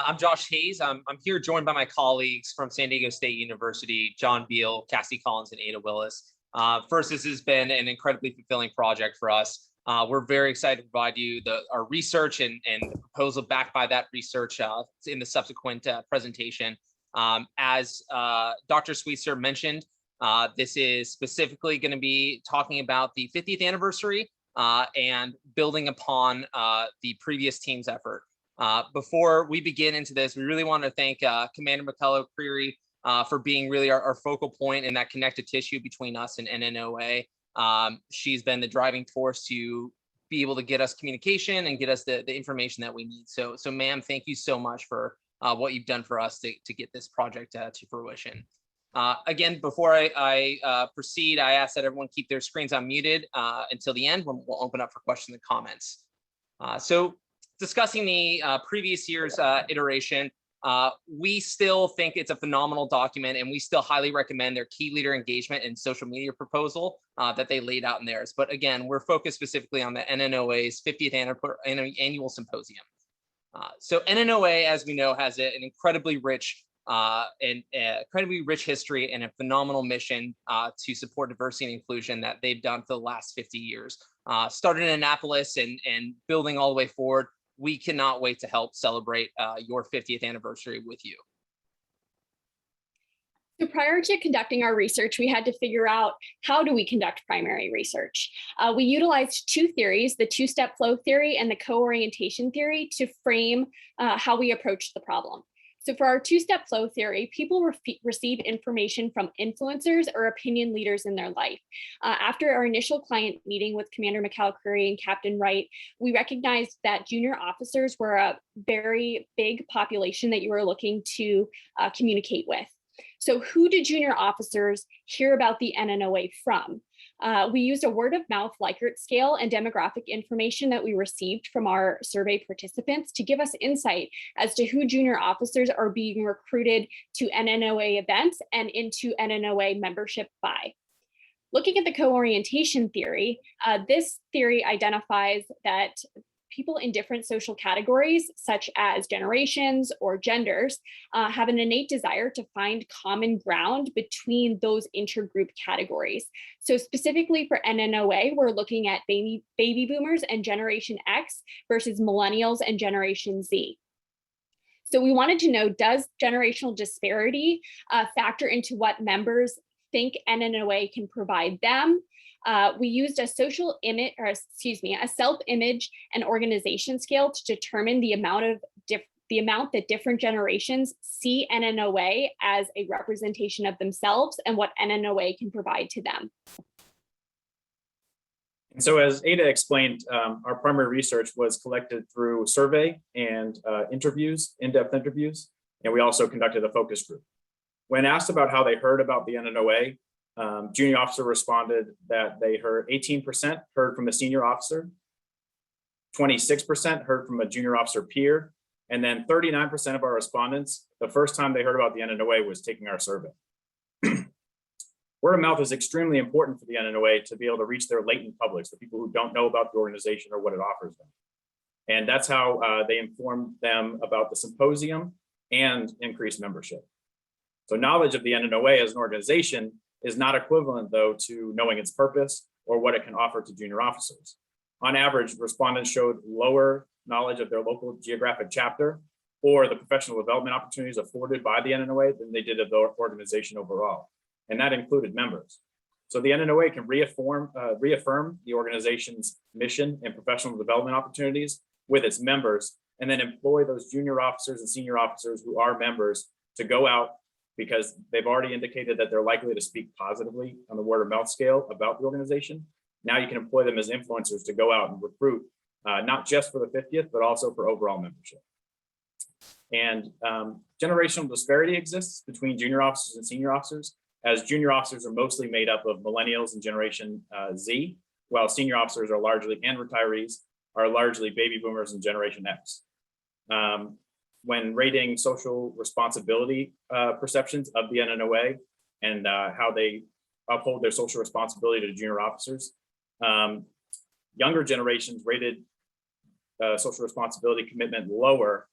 I'm Josh Hayes. I'm here joined by my colleagues from San Diego State University, John Beal, Cassie Collins, and Ada Willis. First, this has been an incredibly fulfilling project for us. We're very excited to provide you our research and the proposal backed by that research in the subsequent presentation. As Dr. Sweetser mentioned, this is specifically going to be talking about the 50th anniversary and building upon the previous team's effort. Before we begin into this, we really want to thank Commander McCullough-Creary for being really our focal point in that connective tissue between us and NNOA. She's been the driving force to be able to get us communication and get us the information that we need. So ma'am, thank you so much for what you've done for us to get this project to fruition. Again, before I proceed, I ask that everyone keep their screens unmuted until the end when we'll open up for questions and comments. So discussing the previous year's iteration, we still think it's a phenomenal document, and we still highly recommend their key leader engagement and social media proposal that they laid out in theirs. But again, we're focused specifically on the NNOA's 50th annual symposium. So NNOA, as we know, has an incredibly rich history and a phenomenal mission to support diversity and inclusion that they've done for the last 50 years. Started in Annapolis and building all the way forward. We cannot wait to help celebrate your 50th anniversary with you. So prior to conducting our research, we had to figure out, how do we conduct primary research? We utilized two theories, the two-step flow theory and the co-orientation theory, to frame how we approached the problem. So for our two-step flow theory, people receive information from influencers or opinion leaders in their life. After our initial client meeting with Commander McCullough-Creary and Captain Wright, we recognized that junior officers were a very big population that you were looking to communicate with. So who do junior officers hear about the NNOA from? We used a word of mouth Likert scale and demographic information that we received from our survey participants to give us insight as to who junior officers are being recruited to NNOA events and into NNOA membership by. Looking at the co-orientation theory, this theory identifies that people in different social categories, such as generations or genders, have an innate desire to find common ground between those intergroup categories. So specifically for NNOA, we're looking at baby boomers and Generation X versus millennials and Generation Z. So we wanted to know, does generational disparity factor into what members think NNOA can provide them? We used a a self-image and organization scale to determine the amount that different generations see NNOA as a representation of themselves and what NNOA can provide to them. And so, as Ada explained, our primary research was collected through survey and interviews, in-depth interviews, and we also conducted a focus group. When asked about how they heard about the NNOA, junior officer responded that they heard 18% heard from a senior officer, 26% heard from a junior officer peer, and then 39% of our respondents, the first time they heard about the NNOA was taking our survey. Word of mouth is extremely important for the NNOA to be able to reach their latent publics, the people who don't know about the organization or what it offers them. And that's how they inform them about the symposium and increased membership. So knowledge of the NNOA as an organization is not equivalent, though, to knowing its purpose or what it can offer to junior officers. On average, respondents showed lower knowledge of their local geographic chapter or the professional development opportunities afforded by the NNOA than they did of the organization overall, and that included members. So the NNOA can reaffirm the organization's mission and professional development opportunities with its members, and then employ those junior officers and senior officers who are members to go out, because they've already indicated that they're likely to speak positively on the word of mouth scale about the organization. Now you can employ them as influencers to go out and recruit, not just for the 50th, but also for overall membership. And generational disparity exists between junior officers and senior officers, as junior officers are mostly made up of millennials and Generation Z, while senior officers are largely, and retirees, are largely baby boomers and Generation X. When rating social responsibility perceptions of the NNOA and how they uphold their social responsibility to junior officers, younger generations rated social responsibility commitment lower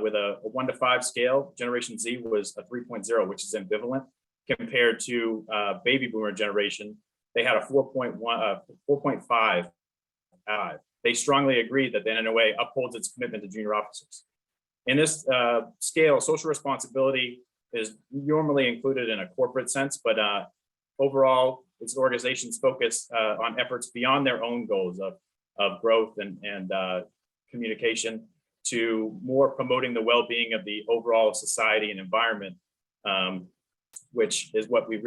with a 1 to 5 scale. Generation Z was a 3.0, which is ambivalent, compared to baby boomer generation. They had a 4.5. They strongly agreed that the NNOA upholds its commitment to junior officers. In this scale, social responsibility is normally included in a corporate sense, but overall, it's the organization's focus on efforts beyond their own goals of growth and communication to more promoting the well-being of the overall society and environment, which is what we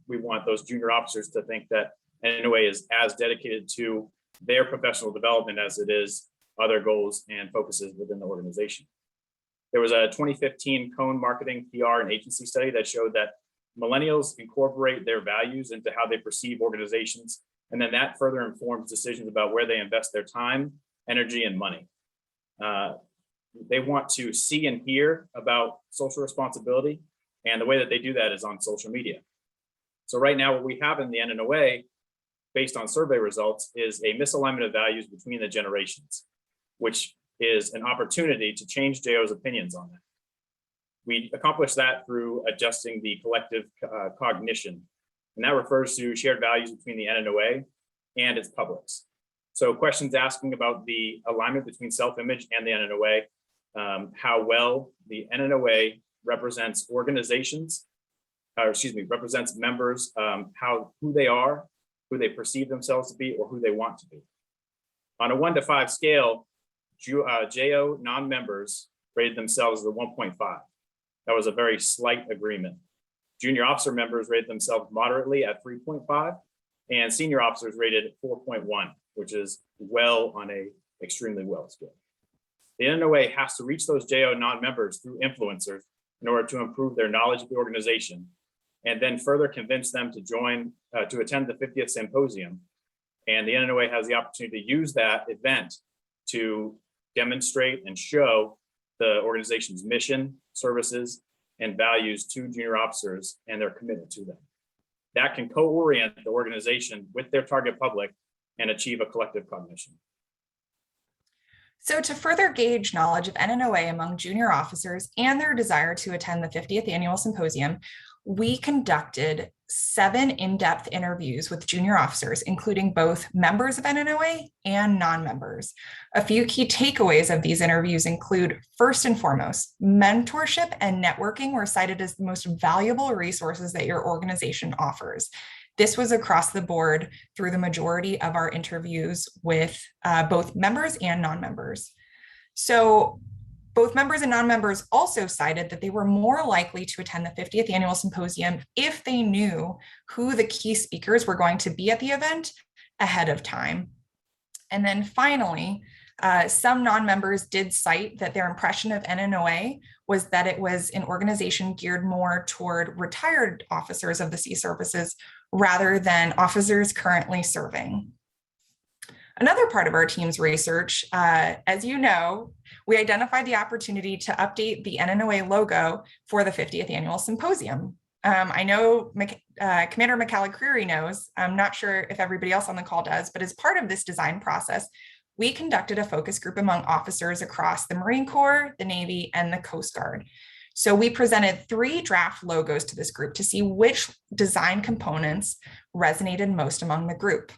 want those junior officers to think that NNOA is as dedicated to their professional development as it is other goals and focuses within the organization. There was a 2015 Cone Marketing, PR, and Agency study that showed that millennials incorporate their values into how they perceive organizations, and then that further informs decisions about where they invest their time, energy, and money. They want to see and hear about social responsibility, and the way that they do that is on social media. So right now, what we have in the NNOA, based on survey results, is a misalignment of values between the generations, which is an opportunity to change JO's opinions on that. We accomplish that through adjusting the collective cognition, and that refers to shared values between the NNOA and its publics. So questions asking about the alignment between self-image and the NNOA, how well the NNOA represents organizations, represents members, who they are, who they perceive themselves to be, or who they want to be. On a 1 to 5 scale, JO non-members rated themselves as a 1.5. That was a very slight agreement. Junior officer members rated themselves moderately at 3.5, and senior officers rated 4.1, which is well on a extremely well scale. The NNOA has to reach those JO non-members through influencers in order to improve their knowledge of the organization, and then further convince them to join, to attend the 50th symposium. And the NNOA has the opportunity to use that event to demonstrate and show the organization's mission, services, and values to junior officers and their commitment to them. That can co-orient the organization with their target public and achieve a collective cognition. So to further gauge knowledge of NNOA among junior officers and their desire to attend the 50th annual symposium, we conducted 7 in-depth interviews with junior officers, including both members of NNOA and non-members. A few key takeaways of these interviews include, first and foremost, mentorship and networking were cited as the most valuable resources that your organization offers. This was across the board through the majority of our interviews with both members and non-members. So both members and non-members also cited that they were more likely to attend the 50th annual symposium if they knew who the key speakers were going to be at the event ahead of time. And then finally, some non-members did cite that their impression of NNOA was that it was an organization geared more toward retired officers of the sea services rather than officers currently serving. Another part of our team's research, as you know, we identified the opportunity to update the NNOA logo for the 50th annual symposium. I know Commander McCallicreary knows, I'm not sure if everybody else on the call does, but as part of this design process, we conducted a focus group among officers across the Marine Corps, the Navy, and the Coast Guard. So we presented 3 draft logos to this group to see which design components resonated most among the group.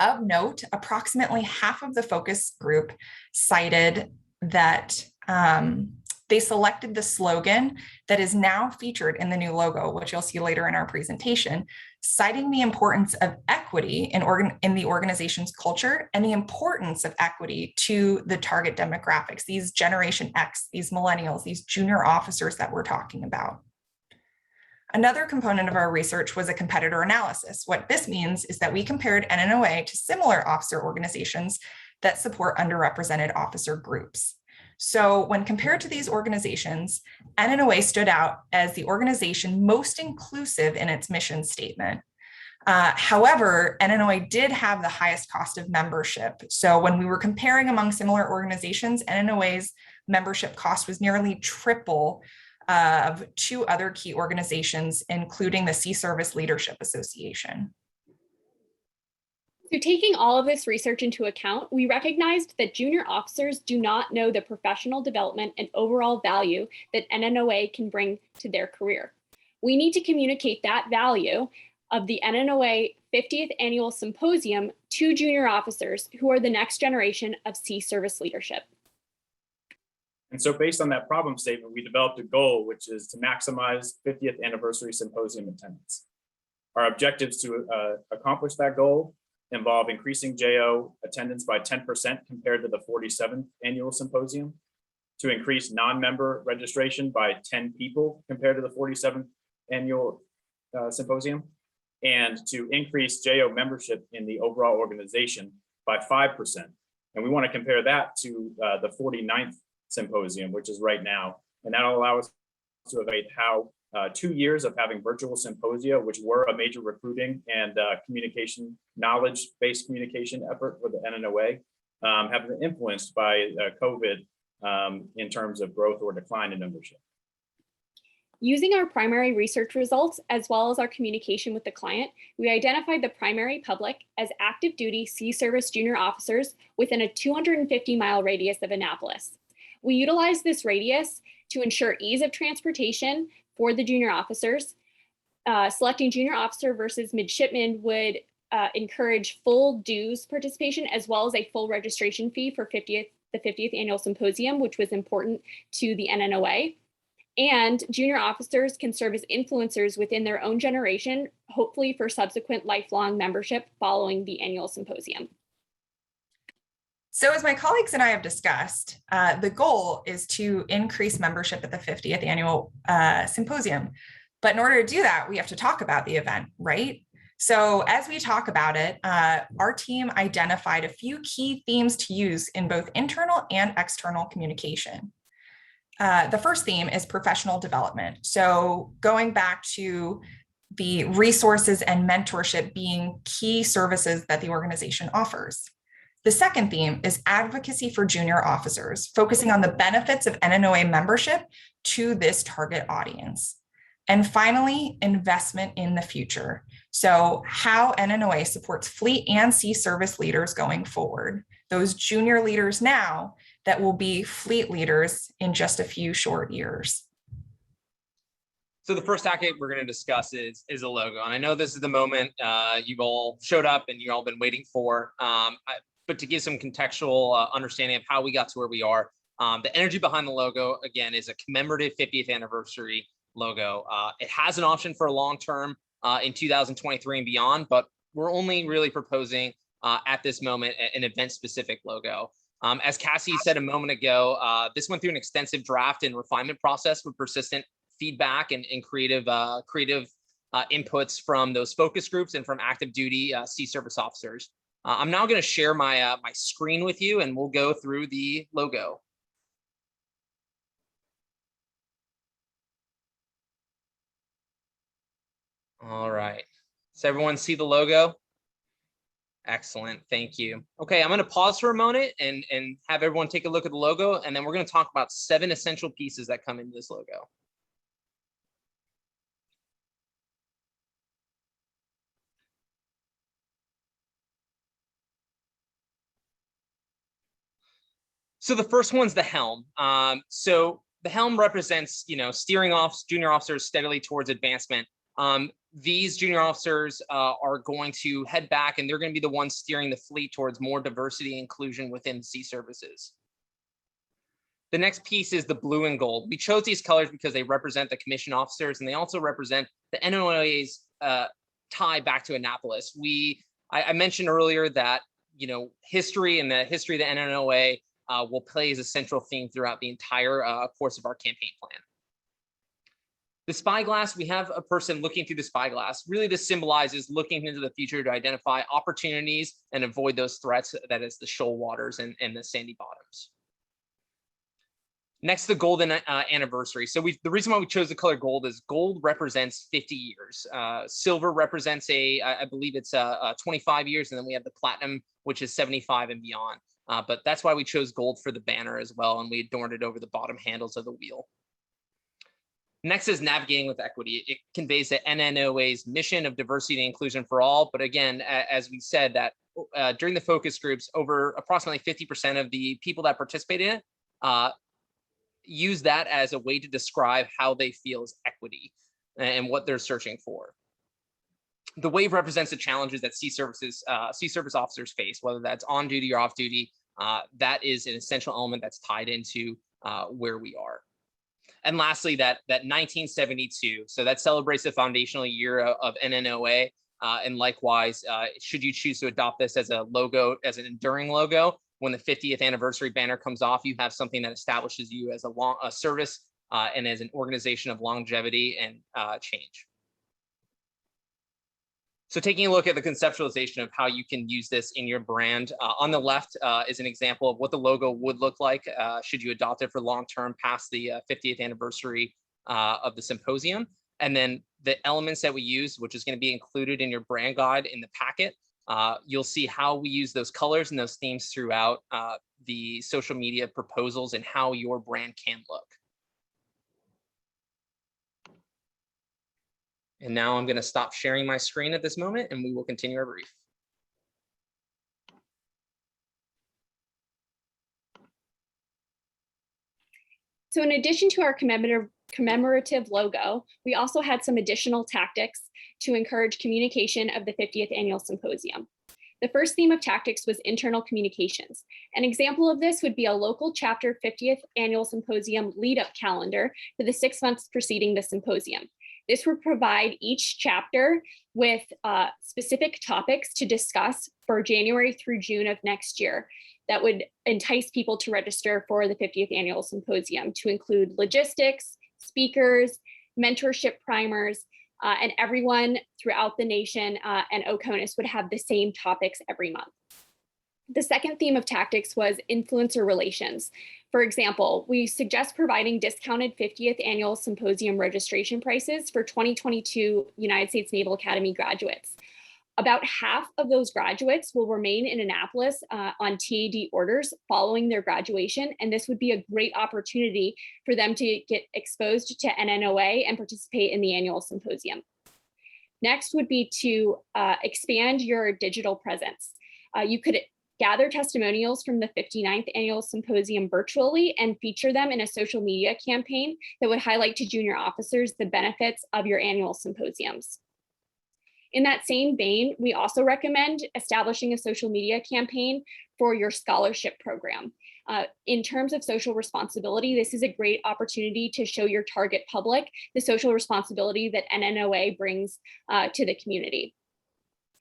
Of note, approximately half of the focus group cited that they selected the slogan that is now featured in the new logo, which you'll see later in our presentation, citing the importance of equity in the organization's culture and the importance of equity to the target demographics, these Generation X, these millennials, these junior officers that we're talking about. Another component of our research was a competitor analysis. What this means is that we compared NNOA to similar officer organizations that support underrepresented officer groups. So when compared to these organizations, NNOA stood out as the organization most inclusive in its mission statement. However, NNOA did have the highest cost of membership. So when we were comparing among similar organizations, NNOA's membership cost was nearly triple of 2 other key organizations, including the Sea Service Leadership Association. So taking all of this research into account, we recognized that junior officers do not know the professional development and overall value that NNOA can bring to their career. We need to communicate that value of the NNOA 50th Annual Symposium to junior officers who are the next generation of sea service leadership. And so based on that problem statement, we developed a goal, which is to maximize 50th anniversary symposium attendance. Our objectives to accomplish that goal involve increasing JO attendance by 10% compared to the 47th annual symposium, to increase non-member registration by 10 people compared to the 47th annual symposium, and to increase JO membership in the overall organization by 5%. And we want to compare that to the 49th symposium, which is right now. And that'll allow us to evaluate how 2 years of having virtual symposia, which were a major recruiting and communication, knowledge-based communication effort for the NNOA, have been influenced by COVID in terms of growth or decline in membership. Using our primary research results, as well as our communication with the client, we identified the primary public as active duty sea service junior officers within a 250-mile radius of Annapolis. We utilized this radius to ensure ease of transportation for the junior officers. Selecting junior officer versus midshipman would encourage full dues participation, as well as a full registration fee for the 50th Annual Symposium, which was important to the NNOA. And junior officers can serve as influencers within their own generation, hopefully for subsequent lifelong membership following the annual symposium. So as my colleagues and I have discussed, the goal is to increase membership at the 50th Annual Symposium. But in order to do that, we have to talk about the event, right? So as we talk about it, our team identified a few key themes to use in both internal and external communication. The first theme is professional development. So going back to the resources and mentorship being key services that the organization offers. The second theme is advocacy for junior officers, focusing on the benefits of NNOA membership to this target audience. And finally, investment in the future. So how NNOA supports fleet and sea service leaders going forward, those junior leaders now that will be fleet leaders in just a few short years. So the first topic we're going to discuss is a logo. And I know this is the moment you've all showed up and you've all been waiting for. But to give some contextual understanding of how we got to where we are, the energy behind the logo, again, is a commemorative 50th anniversary logo. It has an option for a long-term in 2023 and beyond, but we're only really proposing at this moment an event-specific logo. As Cassie said a moment ago, this went through an extensive draft and refinement process with persistent feedback and creative inputs from those focus groups and from active duty sea service officers. I'm now going to share my my screen with you, and we'll go through the logo. All right. Does everyone see the logo? Excellent. Thank you. Okay, I'm going to pause for a moment and have everyone take a look at the logo, and then we're going to talk about 7 essential pieces that come into this logo. So the first one's the helm. So the helm represents, steering off junior officers steadily towards advancement. These junior officers are going to head back, and they're going to be the ones steering the fleet towards more diversity and inclusion within sea services. The next piece is the blue and gold. We chose these colors because they represent the commissioned officers, and they also represent the NNOA's tie back to Annapolis. I mentioned earlier that history and the history of the NNOA will play as a central theme throughout the entire course of our campaign plan. The spyglass, we have a person looking through the spyglass. Really, this symbolizes looking into the future to identify opportunities and avoid those threats, that is the shoal waters and the sandy bottoms. Next, the golden anniversary. So the reason why we chose the color gold is gold represents 50 years. Silver represents I believe it's 25 years, and then we have the platinum, which is 75 and beyond. But that's why we chose gold for the banner as well, and we adorned it over the bottom handles of the wheel. Next is navigating with equity. It conveys the NNOA's mission of diversity and inclusion for all. But again, as we said, that during the focus groups, over approximately 50% of the people that participated in it use that as a way to describe how they feel is equity and what they're searching for. The wave represents the challenges that sea service officers face, whether that's on duty or off duty. That is an essential element that's tied into where we are. And lastly, that 1972, so that celebrates the foundational year of NNOA. And likewise, should you choose to adopt this as a logo, as an enduring logo, when the 50th anniversary banner comes off, you have something that establishes you as a service and as an organization of longevity and change. So taking a look at the conceptualization of how you can use this in your brand, on the left is an example of what the logo would look like should you adopt it for long-term past the 50th anniversary of the symposium. And then the elements that we use, which is going to be included in your brand guide in the packet, you'll see how we use those colors and those themes throughout the social media proposals and how your brand can look. And now I'm going to stop sharing my screen at this moment, and we will continue our brief. So in addition to our commemorative logo, we also had some additional tactics to encourage communication of the 50th Annual Symposium. The first theme of tactics was internal communications. An example of this would be a local chapter 50th Annual Symposium lead-up calendar for the 6 months preceding the symposium. This would provide each chapter with specific topics to discuss for January through June of next year that would entice people to register for the 50th Annual Symposium, to include logistics, speakers, mentorship primers, and everyone throughout the nation and Oconus would have the same topics every month. The second theme of tactics was influencer relations. For example, we suggest providing discounted 50th Annual Symposium registration prices for 2022 United States Naval Academy graduates. About half of those graduates will remain in Annapolis on TAD orders following their graduation, and this would be a great opportunity for them to get exposed to NNOA and participate in the annual symposium. Next would be to expand your digital presence. You could gather testimonials from the 59th Annual Symposium virtually and feature them in a social media campaign that would highlight to junior officers the benefits of your annual symposiums. In that same vein, we also recommend establishing a social media campaign for your scholarship program. In terms of social responsibility, this is a great opportunity to show your target public the social responsibility that NNOA brings to the community.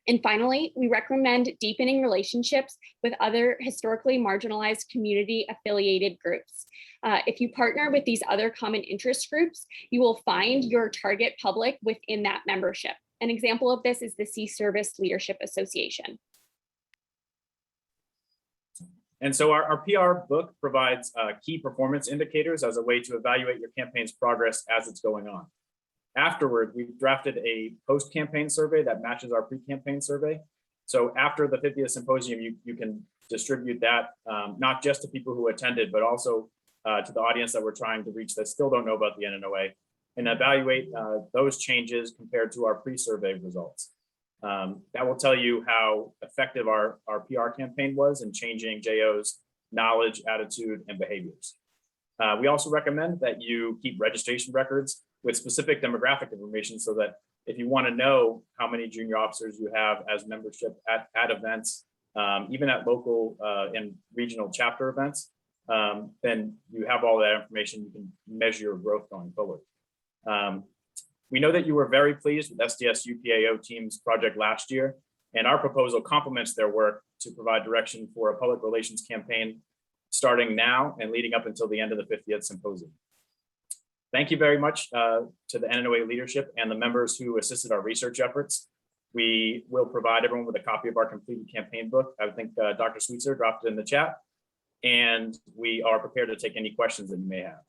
And finally, we recommend deepening relationships with other historically marginalized community affiliated groups. If you partner with these other common interest groups, you will find your target public within that membership. An example of this is the Sea Service Leadership Association. And so our PR book provides key performance indicators as a way to evaluate your campaign's progress as it's going on. Afterward, we've drafted a post-campaign survey that matches our pre-campaign survey. So after the 50th symposium, you can distribute that not just to people who attended, but also to the audience that we're trying to reach that still don't know about the NNOA, and evaluate those changes compared to our pre-survey results. That will tell you how effective our PR campaign was in changing JO's knowledge, attitude, and behaviors. We also recommend that you keep registration records with specific demographic information so that if you want to know how many junior officers you have as membership at events, even at local and regional chapter events, then you have all that information. You can measure your growth going forward. We know that you were very pleased with SDS UPAO team's project last year, and our proposal complements their work to provide direction for a public relations campaign starting now and leading up until the end of the 50th symposium. Thank you very much to the NNOA leadership and the members who assisted our research efforts. We will provide everyone with a copy of our completed campaign book. I think Dr. Sweetser dropped it in the chat, and we are prepared to take any questions that you may have.